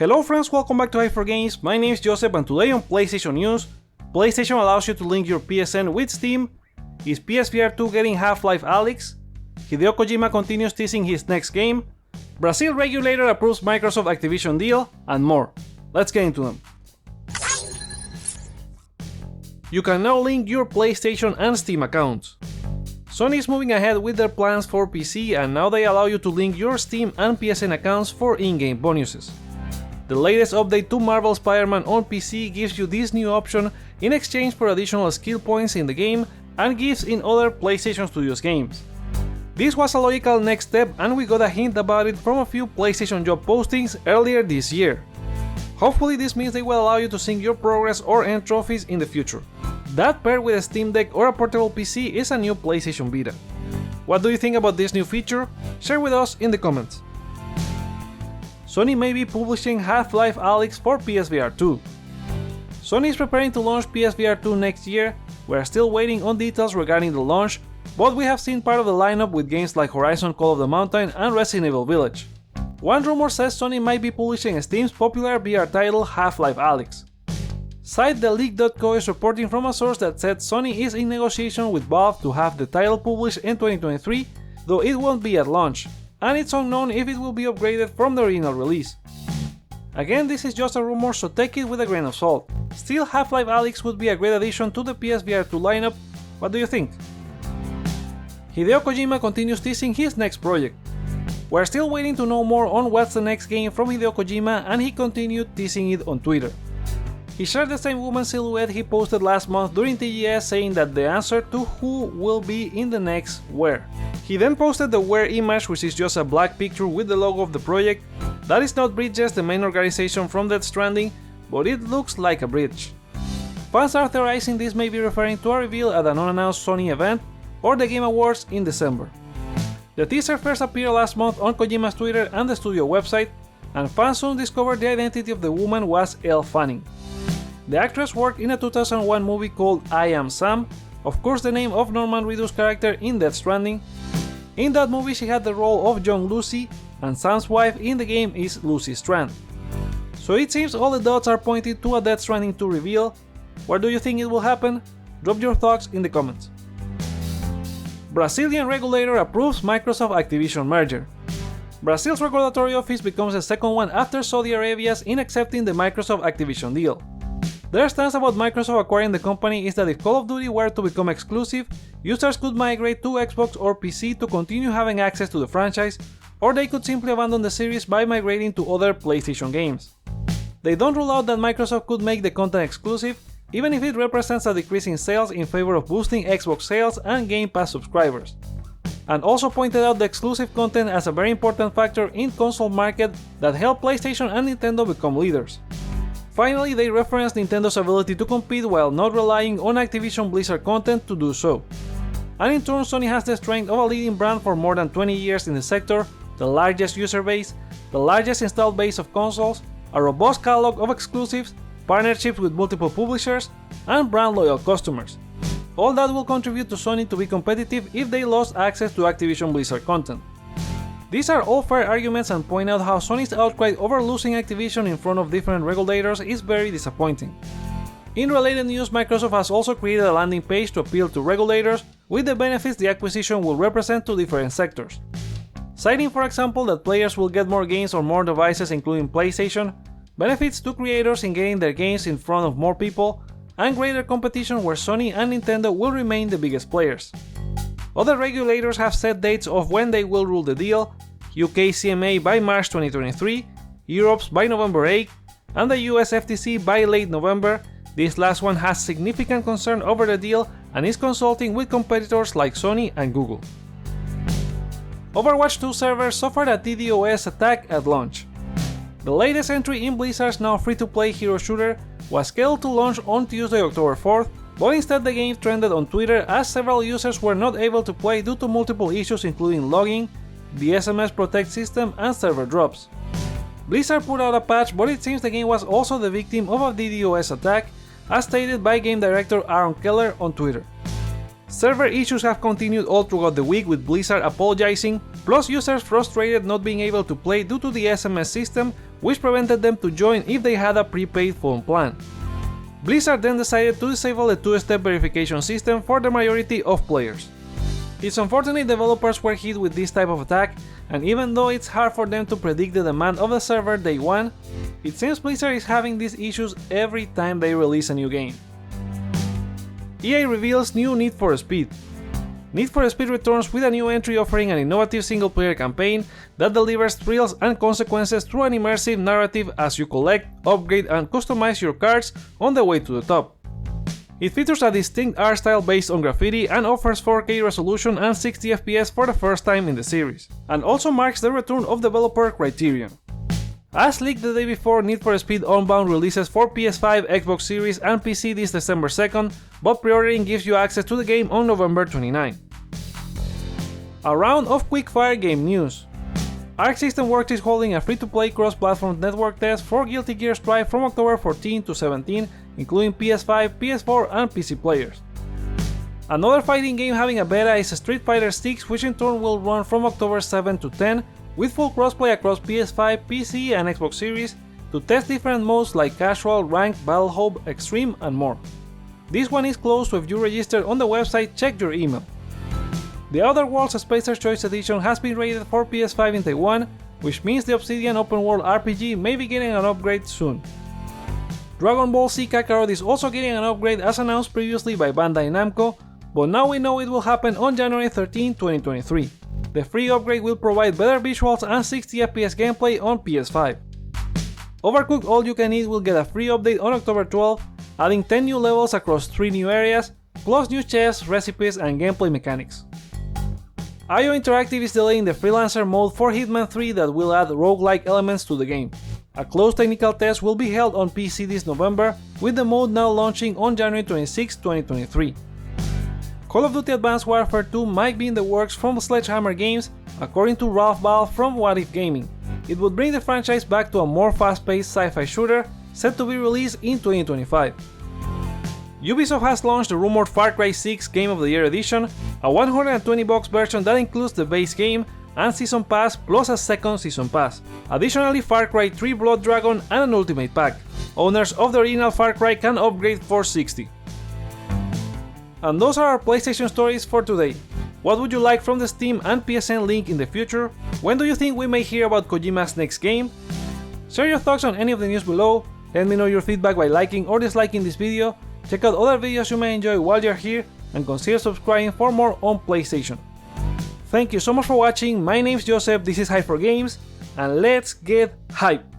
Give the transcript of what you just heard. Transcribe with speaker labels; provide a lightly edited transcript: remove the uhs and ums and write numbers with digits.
Speaker 1: Hello friends, welcome back to Hyper4Games. My name is Joseph and today on PlayStation News, PlayStation allows you to link your PSN with Steam, is PSVR 2 getting Half-Life Alyx, Hideo Kojima continues teasing his next game, Brazil regulator approves Microsoft Activision deal, and more. Let's get into them. You can now link your PlayStation and Steam accounts. Sony is moving ahead with their plans for PC and now they allow you to link your Steam and PSN accounts for in-game bonuses. The latest update to Marvel Spider-Man on PC gives you this new option in exchange for additional skill points in the game and gifts in other PlayStation Studios games. This was a logical next step and we got a hint about it from a few PlayStation job postings earlier this year. Hopefully this means they will allow you to sync your progress or earn trophies in the future. That paired with a Steam Deck or a portable PC is a new PlayStation Vita. What do you think about this new feature? Share with us in the comments. Sony may be publishing Half-Life Alyx for PSVR 2. Sony is preparing to launch PSVR 2 next year. We are still waiting on details regarding the launch, but we have seen part of the lineup with games like Horizon Call of the Mountain and Resident Evil Village. One rumor says Sony might be publishing Steam's popular VR title Half-Life Alyx. Site TheLeak.co is reporting from a source that said Sony is in negotiation with Valve to have the title published in 2023, though it won't be at launch, and it's unknown if it will be upgraded from the original release. Again, this is just a rumor, so take it with a grain of salt. Still, Half-Life Alyx would be a great addition to the PSVR 2 lineup. What do you think? Hideo Kojima continues teasing his next project. We're still waiting to know more on what's the next game from Hideo Kojima, and he continued teasing it on Twitter. He shared the same woman silhouette he posted last month during TGS, saying that the answer to who will be in the next Where. He then posted the Where image, which is just a black picture with the logo of the project. That is not Bridges, the main organization from Death Stranding, but it looks like a bridge. Fans are theorizing this may be referring to a reveal at an unannounced Sony event or the Game Awards in December. The teaser first appeared last month on Kojima's Twitter and the studio website, and fans soon discovered the identity of the woman was Elle Fanning. The actress worked in a 2001 movie called I Am Sam, of course the name of Norman Reedus' character in Death Stranding. In that movie she had the role of young Lucy, and Sam's wife in the game is Lucy Strand. So it seems all the dots are pointing to a Death Stranding 2 reveal. Where do you think it will happen? Drop your thoughts in the comments. Brazilian regulator approves Microsoft Activision merger. Brazil's regulatory office becomes the second one after Saudi Arabia's in accepting the Microsoft Activision deal. Their stance about Microsoft acquiring the company is that if Call of Duty were to become exclusive, users could migrate to Xbox or PC to continue having access to the franchise, or they could simply abandon the series by migrating to other PlayStation games. They don't rule out that Microsoft could make the content exclusive, even if it represents a decrease in sales in favor of boosting Xbox sales and Game Pass subscribers. And also pointed out the exclusive content as a very important factor in console market that helped PlayStation and Nintendo become leaders. Finally, they referenced Nintendo's ability to compete while not relying on Activision Blizzard content to do so. And in turn, Sony has the strength of a leading brand for more than 20 years in the sector, the largest user base, the largest installed base of consoles, a robust catalog of exclusives, partnerships with multiple publishers, and brand loyal customers. All that will contribute to Sony to be competitive if they lost access to Activision Blizzard content. These are all fair arguments and point out how Sony's outcry over losing Activision in front of different regulators is very disappointing. In related news, Microsoft has also created a landing page to appeal to regulators with the benefits the acquisition will represent to different sectors. Citing for example that players will get more games on more devices including PlayStation, benefits to creators in getting their games in front of more people, and greater competition where Sony and Nintendo will remain the biggest players. Other regulators have set dates of when they will rule the deal, UK CMA by March 2023, Europe's by November 8, and the US FTC by late November. This last one has significant concern over the deal and is consulting with competitors like Sony and Google. Overwatch 2 servers suffered a DDoS attack at launch. The latest entry in Blizzard's now free-to-play hero shooter was scheduled to launch on Tuesday, October 4th, but instead the game trended on Twitter as several users were not able to play due to multiple issues including logging, the SMS Protect system, and server drops. Blizzard put out a patch, but it seems the game was also the victim of a DDoS attack, as stated by game director Aaron Keller on Twitter. Server issues have continued all throughout the week, with Blizzard apologizing, plus users frustrated not being able to play due to the SMS system, which prevented them to join if they had a prepaid phone plan. Blizzard then decided to disable the two-step verification system for the majority of players. It's unfortunate developers were hit with this type of attack, and even though it's hard for them to predict the demand of the server day one, it seems Blizzard is having these issues every time they release a new game. EA reveals new Need for Speed. Need for Speed returns with a new entry offering an innovative single-player campaign that delivers thrills and consequences through an immersive narrative as you collect, upgrade, and customize your cars on the way to the top. It features a distinct art style based on graffiti and offers 4K resolution and 60 FPS for the first time in the series, and also marks the return of developer Criterion. As leaked the day before, Need for Speed Unbound releases for PS5, Xbox Series, and PC this December 2nd, but pre-ordering gives you access to the game on November 29. A round of quickfire game news. Arc System Works is holding a free-to-play cross-platform network test for Guilty Gear Strive from October 14 to 17, including PS5, PS4, and PC players. Another fighting game having a beta is Street Fighter 6, which in turn will run from October 7 to 10, with full crossplay across PS5, PC, and Xbox Series to test different modes like Casual, Ranked, Battle Hope, Extreme, and more. This one is closed, so if you registered on the website, check your email. The Outer Worlds Spacer's Choice Edition has been rated for PS5 in Taiwan, which means the Obsidian open world RPG may be getting an upgrade soon. Dragon Ball Z Kakarot is also getting an upgrade as announced previously by Bandai Namco, but now we know it will happen on January 13, 2023. The free upgrade will provide better visuals and 60 FPS gameplay on PS5. Overcooked All You Can Eat will get a free update on October 12, adding 10 new levels across 3 new areas, plus new chests, recipes, and gameplay mechanics. IO Interactive is delaying the freelancer mode for Hitman 3 that will add roguelike elements to the game. A closed technical test will be held on PC this November, with the mode now launching on January 26, 2023. Call of Duty Advanced Warfare 2 might be in the works from Sledgehammer Games, according to Ralph Ball from What If Gaming. It would bring the franchise back to a more fast-paced sci-fi shooter, set to be released in 2025. Ubisoft has launched the rumored Far Cry 6 Game of the Year edition, a $120 version that includes the base game and Season Pass plus a second Season Pass. Additionally, Far Cry 3 Blood Dragon and an Ultimate Pack. Owners of the original Far Cry can upgrade for $60. And those are our PlayStation stories for today. What would you like from the Steam and PSN link in the future? When do you think we may hear about Kojima's next game? Share your thoughts on any of the news below, let me know your feedback by liking or disliking this video, check out other videos you may enjoy while you're here, and consider subscribing for more on PlayStation. Thank you so much for watching, my name's Joseph, this is Hype for Games, and let's get hype!